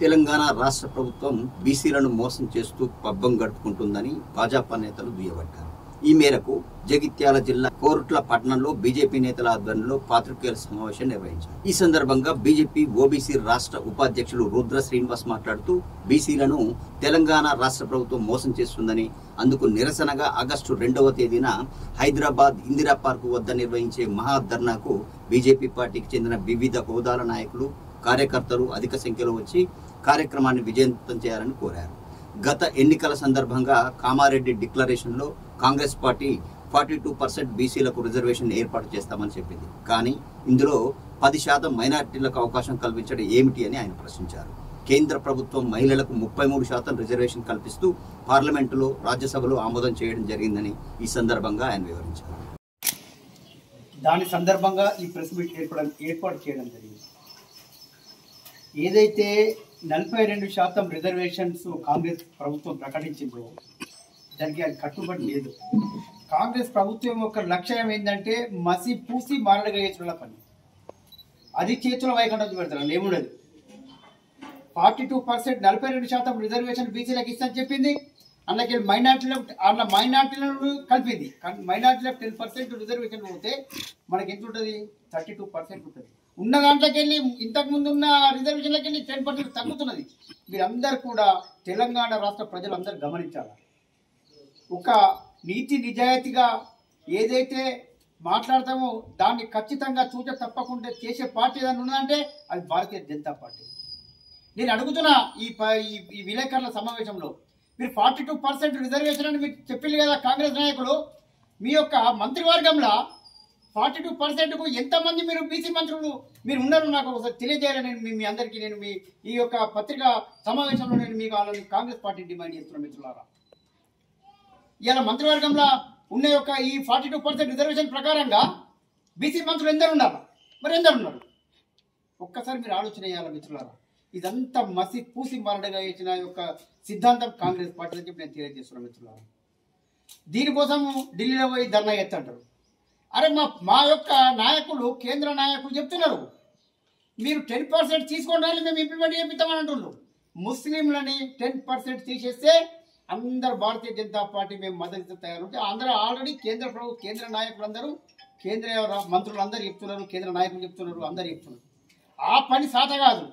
తెలంగాణ రాష్ట్ర ప్రభుత్వం బీసీలను మోసం చేస్తూ పబ్బం గడుపుకుంటుందని భాజపా నేతలు దుయ్యబట్టారు. ఈ మేరకు జగిత్యాల జిల్లా కోరుట్ల పట్టణంలో బీజేపీ నేతల ఆధ్వర్యంలో పాత్రికేయుల సమావేశం నిర్వహించారు. ఈ సందర్భంగా బీజేపీ ఓబీసీ రాష్ట్ర ఉపాధ్యక్షులు రుద్ర శ్రీనివాస్ మాట్లాడుతూ బీసీలను తెలంగాణ రాష్ట్ర ప్రభుత్వం మోసం చేస్తుందని, అందుకు నిరసనగా ఆగస్టు 2వ తేదీన హైదరాబాద్ ఇందిరా పార్కు వద్ద నిర్వహించే మహాధర్నాకు బీజేపీ పార్టీకి చెందిన వివిధ హోదాల నాయకులు, కార్యకర్తలు అధిక సంఖ్యలో వచ్చి కార్యక్రమాన్ని విజయవంతం చేయాలని కోరారు. గత ఎన్నికల సందర్భంగా కామారెడ్డి డిక్లరేషన్లో కాంగ్రెస్ పార్టీ 42% బీసీలకు రిజర్వేషన్ ఏర్పాటు చేస్తామని చెప్పింది. కానీ ఇందులో 10% మైనారిటీలకు అవకాశం కల్పించడం ఏమిటి అని ఆయన ప్రశ్నించారు. కేంద్ర ప్రభుత్వం మహిళలకు 33% రిజర్వేషన్ కల్పిస్తూ పార్లమెంటులో, రాజ్యసభలో ఆమోదం చేయడం జరిగిందని ఈ సందర్భంగా ఆయన వివరించారు. దాని సందర్భంగా ఈ ప్రెస్ మీట్ ఏర్పాటు చేయడం జరిగింది. ఏదైతే 42% రిజర్వేషన్స్ కాంగ్రెస్ ప్రభుత్వం ప్రకటించిందో దానికి అది కట్టుబడి లేదు. కాంగ్రెస్ ప్రభుత్వం యొక్క లక్ష్యం ఏంటంటే మసి పూసి మారడుగా చేతుల పని, అది చేతుల వైకుండా పెడతారు. ఏముండదు. 42% 42% రిజర్వేషన్ బీసీలకు ఇస్తామని చెప్పింది. అందుకే మైనార్టీలను కలిపింది. కానీ మైనార్టీలకు 10% రిజర్వేషన్ పోతే మనకి ఎంత ఉంటుంది? 32% ఉంటుంది. ఉన్న దాంట్లోకి వెళ్ళి ఇంతకు ముందు ఉన్న రిజర్వేషన్లకి వెళ్ళి 10% తగ్గుతున్నది. మీరందరూ కూడా తెలంగాణ రాష్ట్ర ప్రజలందరూ గమనించాలి. ఒక నీతి నిజాయితీగా ఏదైతే మాట్లాడతామో దాన్ని ఖచ్చితంగా చూచ తప్పకుండా చేసే పార్టీ ఏదైనా ఉన్నదంటే అది భారతీయ జనతా పార్టీ. నేను అడుగుతున్నా ఈ విలేకరుల సమావేశంలో, మీరు 42% రిజర్వేషన్ అని మీరు చెప్పింది కదా కాంగ్రెస్ నాయకులు, మీ యొక్క మంత్రివర్గంలో 42%కు ఎంతమంది మీరు బీసీ మంత్రులు మీరు ఉన్నారు నాకు ఒకసారి తెలియజేయాలని మీ అందరికీ నేను ఈ యొక్క పత్రికా సమావేశంలో నేను మీకు వాళ్ళని కాంగ్రెస్ పార్టీ డిమాండ్ చేస్తున్నాను. మిత్రులారా, ఇవాళ మంత్రివర్గంలో ఉన్న యొక్క ఈ 42% రిజర్వేషన్ ప్రకారంగా బీసీ మంత్రులు ఎందరు ఉన్నారు? మరి ఎందరు ఉన్నారు? ఒక్కసారి మీరు ఆలోచన చేయాలి మిత్రులారా. ఇదంతా మసి పూసి మారడగా ఇచ్చిన యొక్క సిద్ధాంతం కాంగ్రెస్ పార్టీ అని చెప్పి నేను తెలియజేస్తున్నాను మిత్రులారా. దీనికోసం ఢిల్లీలో పోయి ధర్నా ఎత్తంటారు. అరే మా యొక్క నాయకులు, కేంద్ర నాయకులు చెప్తున్నారు మీరు 10% తీసుకోవడానికి మేము ఇంప్లిమెంట్ చేపిస్తామని అంటున్నారు. ముస్లింలని 10% తీసేస్తే అందరు భారతీయ జనతా పార్టీ మేము మద్దతు తయారు. అందరూ ఆల్రెడీ కేంద్ర నాయకులందరూ, కేంద్ర మంత్రులు అందరూ చెప్తున్నారు, కేంద్ర నాయకులు చెప్తున్నారు, అందరు చెప్తున్నారు. ఆ పని సాధ కాదు.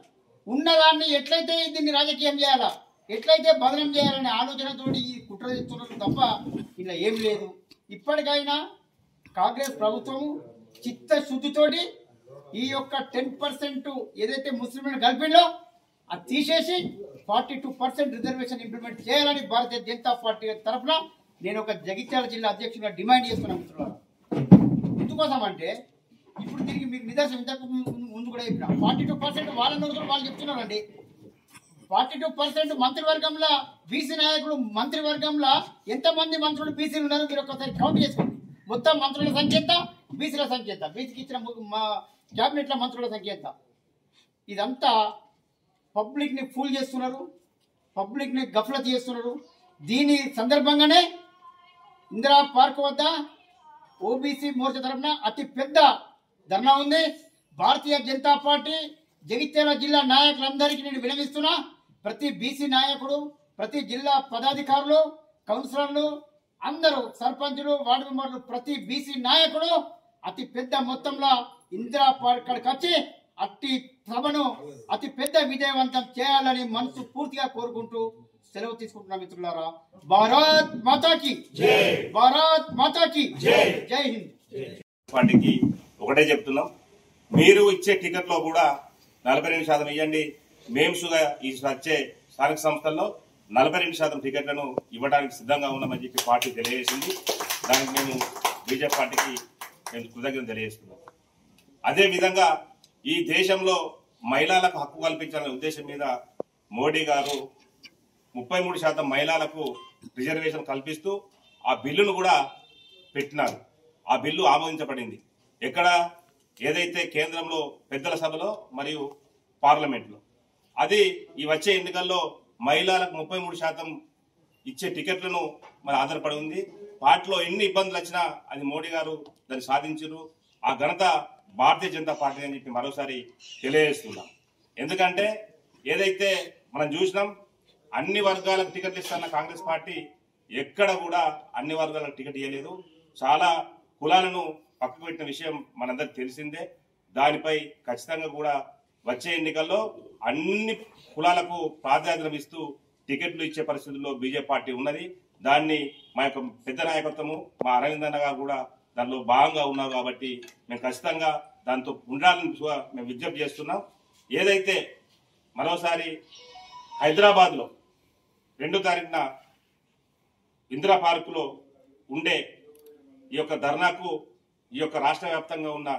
ఉన్నదాన్ని ఎట్లయితే దీన్ని రాజకీయం చేయాలా, ఎట్లయితే బదనం చేయాలనే ఆలోచనతో ఈ కుట్ర చేస్తున్నారు తప్ప ఇలా ఏం లేదు. ఇప్పటికైనా కాంగ్రెస్ ప్రభుత్వం చిత్తశుద్ధితోటి ఈ యొక్క 10% ఏదైతే ముస్లింలను కలిపిందో అది తీసేసి 42% రిజర్వేషన్ ఇంప్లిమెంట్ చేయాలని భారతీయ జనతా పార్టీ తరఫున నేను ఒక జగిత్యాల జిల్లా అధ్యక్షుడిగా డిమాండ్ చేస్తున్నాను మిత్రులారా. ఎందుకోసం అంటే ఇప్పుడు దీనికి మీకు నిదర్శనం ఇంతకు ముందు కూడా చెప్పిన 42% వాళ్ళ నోడుతులు వాళ్ళు చెప్తున్నారండి. 42% మంత్రివర్గంలో బీసీ నాయకులు, మంత్రివర్గంలో ఎంతమంది మంత్రులు బీసీలు ఉన్నారో మీరు ఒకసారి కౌంట్ చేసుకోండి. మొత్తం మంత్రుల సంఖ్య ఎంత, బీసీల సంఖ్య ఎంత, బీసీకి ఇచ్చిన మా క్యాబినెట్ల మంత్రుల సంఖ్య ఎంత? ఇదంతా పబ్లిక్ని ఫూల్ చేస్తున్నారు, పబ్లిక్ని గఫ్లత్ చేస్తున్నారు. దీని సందర్భంగానే ఇందిరా పార్క్ వద్ద ఓబీసీ మోర్చా తరఫున అతి పెద్ద ధర్నా ఉంది. భారతీయ జనతా పార్టీ జగిత్యాల జిల్లా నాయకులందరికీ నేను వినవిస్తున్నా. ప్రతి బీసీ నాయకుడు, ప్రతి జిల్లా పదాధికారులు, కౌన్సిలర్లు, అందరూ సర్పంచులు, వార్డు మెంబర్లు, ప్రతి బీసీ నాయకుడు అతి పెద్ద మొత్తంలో ఇందిరా పార్క్ కాడికి వచ్చి అట్టి సభను అతి పెద్ద విజయవంతం చేయాలని మనసు పూర్తిగా కోరుకుంటూ సెలవు తీసుకుంటున్నా మిత్రులారా. భారత్ మాతాకి జై, భారత్ మాతాకి జై, జై హింద్. పార్టీకి ఒకటే చెప్తున్నాం, మీరు ఇచ్చే టికెట్లో కూడా 42% ఇవ్వండి. మేము సుగా ఈ వచ్చే స్థానిక సంస్థల్లో 42% టికెట్లను ఇవ్వడానికి సిద్ధంగా ఉన్నామని చెప్పి పార్టీ తెలియజేసింది. దానికి మేము బీజేపీ పార్టీకి మేము కృతజ్ఞతలు తెలియజేస్తున్నాం. అదేవిధంగా ఈ దేశంలో మహిళలకు హక్కు కల్పించాలనే ఉద్దేశం మీద మోడీ గారు 33% మహిళలకు రిజర్వేషన్ కల్పిస్తూ ఆ బిల్లును కూడా పెట్టినారు. ఆ బిల్లు ఆమోదించబడింది. ఎక్కడ? ఏదైతే కేంద్రంలో పెద్దల సభలో మరియు పార్లమెంట్లో. అది ఈ వచ్చే ఎన్నికల్లో మహిళలకు 33% ఇచ్చే టికెట్లను మరి ఆధారపడి ఉంది. పార్టీలో ఎన్ని ఇబ్బందులు వచ్చినా అది మోడీ గారు దాన్ని సాధించారు. ఆ ఘనత భారతీయ జనతా పార్టీ అని చెప్పి మరోసారి తెలియజేస్తున్నాం. ఎందుకంటే ఏదైతే మనం చూసినాం అన్ని వర్గాలకు టికెట్లు ఇస్తున్న కాంగ్రెస్ పార్టీ ఎక్కడ కూడా అన్ని వర్గాలకు టికెట్ ఇవ్వలేదు. చాలా కులాలను పక్కకు పెట్టిన విషయం మనందరికి తెలిసిందే. దానిపై ఖచ్చితంగా కూడా వచ్చే ఎన్నికల్లో అన్ని కులాలకు ప్రాధాన్యత ఇస్తూ టికెట్లు ఇచ్చే పరిస్థితుల్లో బీజేపీ పార్టీ ఉన్నది. దాన్ని మా యొక్క పెద్ద నాయకత్వము మా అరవింద్ అన్న గారు కూడా దానిలో భాగంగా ఉన్నారు కాబట్టి మేము ఖచ్చితంగా దాంతో ఉండాలని మేము విజ్ఞప్తి చేస్తున్నాం. ఏదైతే మరోసారి హైదరాబాద్లో 2వ తారీఖున ఇందిరా పార్కులో ఉండే ఈ యొక్క ధర్నాకు ఈ యొక్క రాష్ట్ర వ్యాప్తంగా ఉన్న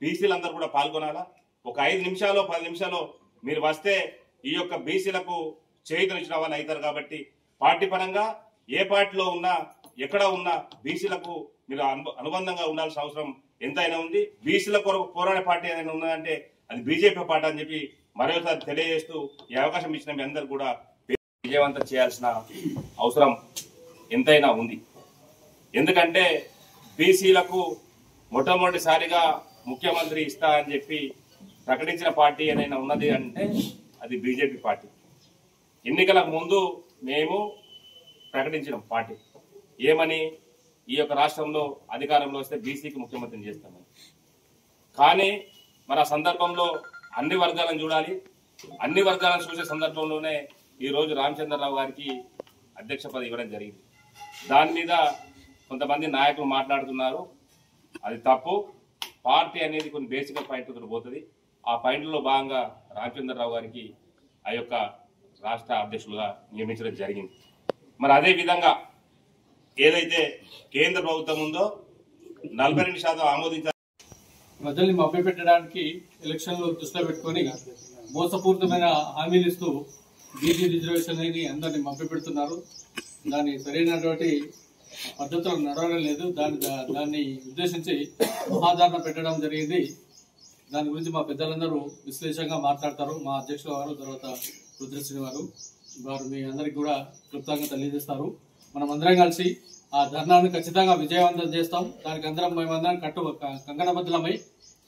బీసీలందరూ కూడా పాల్గొనాలా. ఒక 5 నిమిషాలు 10 నిమిషాలు మీరు వస్తే ఈ యొక్క బీసీలకు చేయుతనిచ్చిన వాళ్ళు అవుతారు. కాబట్టి పార్టీ పరంగా ఏ పార్టీలో ఉన్నా ఎక్కడ ఉన్నా బీసీలకు మీరు అనుబంధంగా ఉండాల్సిన అవసరం ఎంతైనా ఉంది. బీసీల కొరకు పోరాడే పార్టీ ఏదైనా ఉన్నదంటే అది బీజేపీ పార్టీ అని చెప్పి మరోసారి తెలియజేస్తూ ఈ అవకాశం ఇచ్చిన మీ అందరూ కూడా విజయవంతం చేయాల్సిన అవసరం ఎంతైనా ఉంది. ఎందుకంటే బీసీలకు మొట్టమొదటిసారిగా ముఖ్యమంత్రి ఇస్తా అని చెప్పి ప్రకటించిన పార్టీ ఏదైనా ఉన్నది అంటే అది బీజేపీ పార్టీ. ఎన్నికలకు ముందు మేము ప్రకటించిన పార్టీ ఏమని, ఈ యొక్క రాష్ట్రంలో అధికారంలో వస్తే బీసీకి ముఖ్యమంత్రిని చేస్తామని. కానీ మరి ఆ సందర్భంలో అన్ని వర్గాలను చూడాలి. అన్ని వర్గాలను చూసే సందర్భంలోనే ఈరోజు రామచంద్రరావు గారికి అధ్యక్ష పదవి ఇవ్వడం జరిగింది. దాని మీద కొంతమంది నాయకులు మాట్లాడుతున్నారు, అది తప్పు. పార్టీ అనేది కొన్ని బేసిక్ పాయింట్లతో పోతుంది. ఆ పాయింట్లలో భాగంగా రామచంద్రరావు గారికి ఆ యొక్క రాష్ట్ర అధ్యక్షులుగా నియమించడం జరిగింది. మరి అదే విధంగా ఏదైతే కేంద్ర ప్రభుత్వం ఉందో 42% ఆమోదించారు. ప్రజల్ని మభ్యపెట్టడానికి ఎలక్షన్లు దృష్టిలో పెట్టుకుని మోసపూరితమైన హామీలు ఇస్తూ బీసీ రిజర్వేషన్ అని అందరినీ మభ్యపెడుతున్నారు. దాన్ని సరైనటువంటి పద్ధతులు నడవడం లేదు. దాన్ని ఉద్దేశించి మహాధారణ పెట్టడం జరిగింది. దాని గురించి మా పెద్దలందరూ విశ్లేషంగా మాట్లాడతారు. మా అధ్యక్షుల వారు, తర్వాత రుద్రశ్రీ వారు మీ అందరికి కూడా క్లుప్తంగా తెలియజేస్తారు. మనం అందరం కలిసి ఆ ధర్నాను ఖచ్చితంగా విజయవంతం చేస్తాం. దానికి అందరం మేమందరం కంకణబద్ధులమై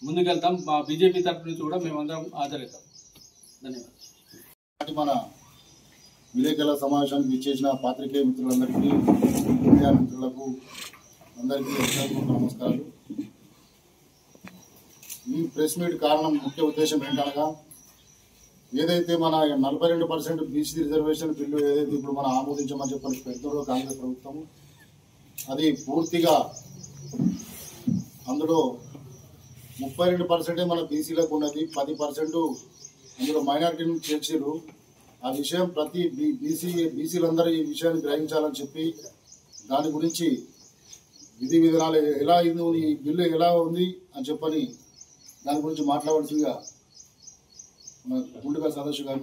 ముందుకెళ్తాం. మా బీజేపీ తరఫు నుంచి కూడా మేమందరం హాజరవుతాం. ధన్యవాదాలు. మన విలేకరుల సమావేశానికి విచ్చేసిన పాత్రికేయ మిత్రులందరికీ, మీడియా మిత్రులకు అందరికీ నమస్కారాలు. ఈ ప్రెస్ మీట్ కారణం ముఖ్య ఉద్దేశం ఏంటనగా, ఏదైతే మన 42% బీసీ రిజర్వేషన్ బిల్లు ఏదైతే ఇప్పుడు మనం ఆమోదించమని చెప్పని పెడుతుందో కాంగ్రెస్ ప్రభుత్వం, అది పూర్తిగా అందులో 32% మన బీసీలకు ఉన్నది, 10% అందులో మైనారిటీని చేర్చారు. ఆ విషయం ప్రతి బీసీలందరూ ఈ విషయాన్ని గ్రహించాలని చెప్పి దాని గురించి విధి విధానాలు ఎలా అయింది, ఈ బిల్లు ఎలా ఉంది అని చెప్పని దాని గురించి మాట్లాడవలసిందిగా మన గుండెగా సదస్సు గారిని